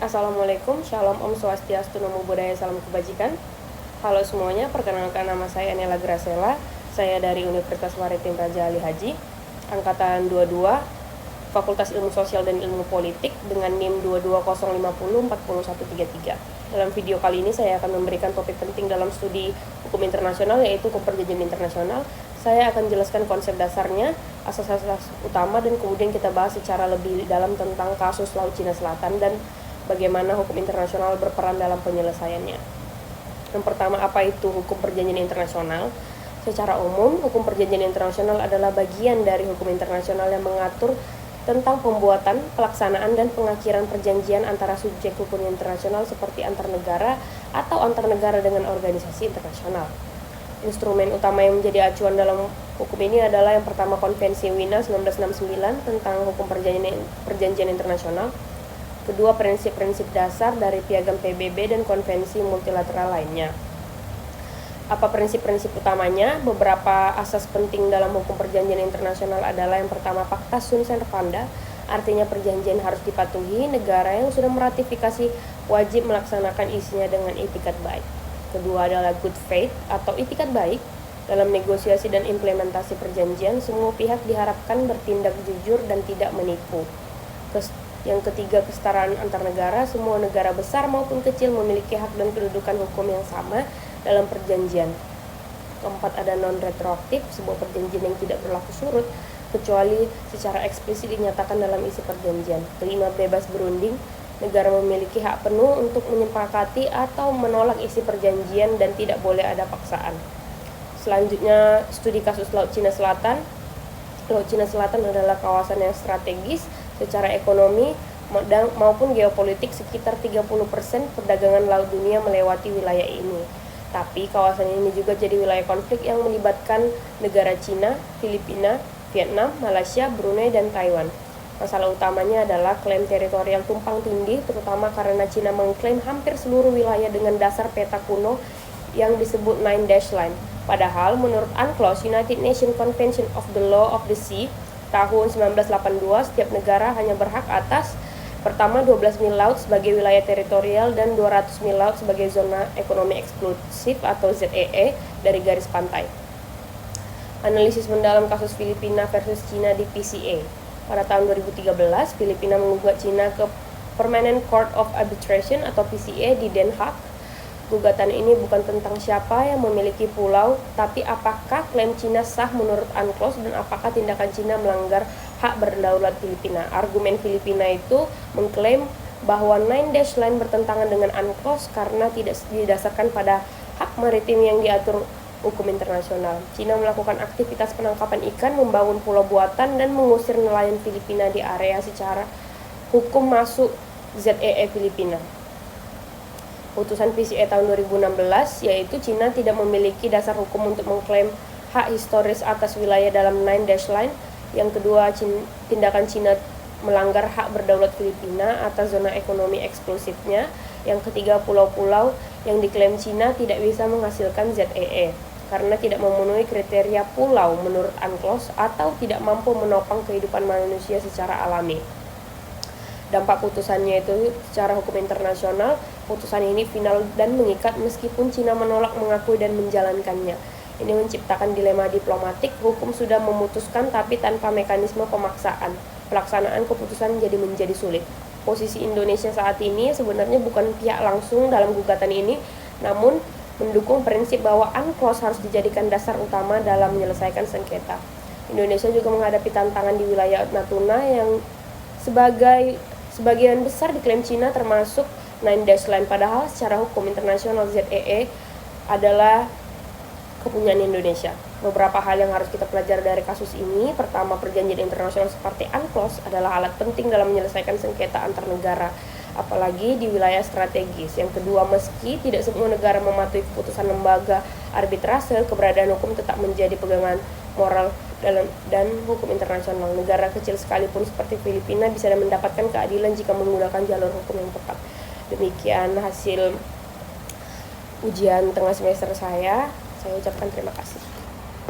Assalamualaikum, Shalom, Om Swastiastu, Namo Buddhaya, Salam Kebajikan. Halo semuanya, perkenalkan nama saya Nela Gracela. Saya dari Universitas Maritim Raja Ali Haji, Angkatan 22, Fakultas Ilmu Sosial dan Ilmu Politik dengan NIM 220504133. Dalam video kali ini saya akan memberikan topik penting dalam studi hukum internasional, yaitu hukum perjanjian internasional. Saya akan jelaskan konsep dasarnya, asas-asas utama, dan kemudian kita bahas secara lebih dalam tentang kasus Laut Cina Selatan dan bagaimana hukum internasional berperan dalam penyelesaiannya. Yang pertama, apa itu hukum perjanjian internasional? Secara umum, hukum perjanjian internasional adalah bagian dari hukum internasional yang mengatur tentang pembuatan, pelaksanaan, dan pengakhiran perjanjian antara subjek hukum internasional seperti antar negara atau antar negara dengan organisasi internasional. Instrumen utama yang menjadi acuan dalam hukum ini adalah yang pertama Konvensi Wina 1969 tentang hukum perjanjian internasional. Kedua, prinsip-prinsip dasar dari Piagam PBB dan konvensi multilateral lainnya. Apa prinsip-prinsip utamanya? Beberapa asas penting dalam hukum perjanjian internasional adalah yang pertama Pacta Sunt Servanda, artinya perjanjian harus dipatuhi, negara yang sudah meratifikasi wajib melaksanakan isinya dengan itikat baik. Kedua adalah good faith atau itikat baik. Dalam negosiasi dan implementasi perjanjian, semua pihak diharapkan bertindak jujur dan tidak menipu. Yang ketiga, kesetaraan antar negara. Semua negara besar maupun kecil memiliki hak dan kedudukan hukum yang sama dalam perjanjian. Keempat, ada non-retroaktif, sebuah perjanjian yang tidak berlaku surut kecuali secara eksplisit dinyatakan dalam isi perjanjian. Kelima, bebas berunding. Negara memiliki hak penuh untuk menyepakati atau menolak isi perjanjian dan tidak boleh ada paksaan. Selanjutnya, studi kasus Laut Cina Selatan. Laut Cina Selatan adalah kawasan yang strategis secara ekonomi maupun geopolitik. Sekitar 30% perdagangan laut dunia melewati wilayah ini. Tapi kawasan ini juga jadi wilayah konflik yang melibatkan negara Cina, Filipina, Vietnam, Malaysia, Brunei, dan Taiwan. Masalah utamanya adalah klaim teritorial tumpang tindih, terutama karena Cina mengklaim hampir seluruh wilayah dengan dasar peta kuno yang disebut Nine Dash Line. Padahal menurut UNCLOS, United Nations Convention of the Law of the Sea, tahun 1982, setiap negara hanya berhak atas pertama 12 mil laut sebagai wilayah teritorial dan 200 mil laut sebagai zona ekonomi eksklusif atau ZEE dari garis pantai. Analisis mendalam kasus Filipina versus Cina di PCA. Pada tahun 2013, Filipina menggugat Cina ke Permanent Court of Arbitration atau PCA di Den Haag. Gugatan ini bukan tentang siapa yang memiliki pulau, tapi apakah klaim Cina sah menurut UNCLOS dan apakah tindakan Cina melanggar hak berdaulat Filipina. Argumen Filipina itu mengklaim bahwa Nine Dash Line bertentangan dengan UNCLOS karena tidak didasarkan pada hak maritim yang diatur hukum internasional. Cina melakukan aktivitas penangkapan ikan, membangun pulau buatan, dan mengusir nelayan Filipina di area secara hukum masuk ZEE Filipina. Putusan PCA tahun 2016, yaitu Cina tidak memiliki dasar hukum untuk mengklaim hak historis atas wilayah dalam Nine Dash Line. Yang kedua, tindakan Cina melanggar hak berdaulat Filipina atas zona ekonomi eksklusifnya. Yang ketiga, pulau-pulau yang diklaim Cina tidak bisa menghasilkan ZEE karena tidak memenuhi kriteria pulau menurut UNCLOS atau tidak mampu menopang kehidupan manusia secara alami. Dampak putusannya itu secara hukum internasional, putusan ini final dan mengikat meskipun Cina menolak mengakui dan menjalankannya. Ini menciptakan dilema diplomatik, hukum sudah memutuskan tapi tanpa mekanisme pemaksaan. Pelaksanaan keputusan menjadi sulit. Posisi Indonesia saat ini sebenarnya bukan pihak langsung dalam gugatan ini, namun mendukung prinsip bahwa UNCLOS harus dijadikan dasar utama dalam menyelesaikan sengketa. Indonesia juga menghadapi tantangan di wilayah Natuna yang sebagian besar diklaim Cina termasuk Nine Dash Line, padahal secara hukum internasional ZEE adalah kepunyaan Indonesia. Beberapa hal yang harus kita pelajari dari kasus ini. Pertama, perjanjian internasional seperti UNCLOS adalah alat penting dalam menyelesaikan sengketa antar negara, apalagi di wilayah strategis. Yang kedua, meski tidak semua negara mematuhi keputusan lembaga arbitrase, keberadaan hukum tetap menjadi pegangan moral dan hukum internasional. Negara kecil sekalipun seperti Filipina bisa mendapatkan keadilan jika menggunakan jalur hukum yang tepat. Demikian hasil ujian tengah semester saya ucapkan terima kasih.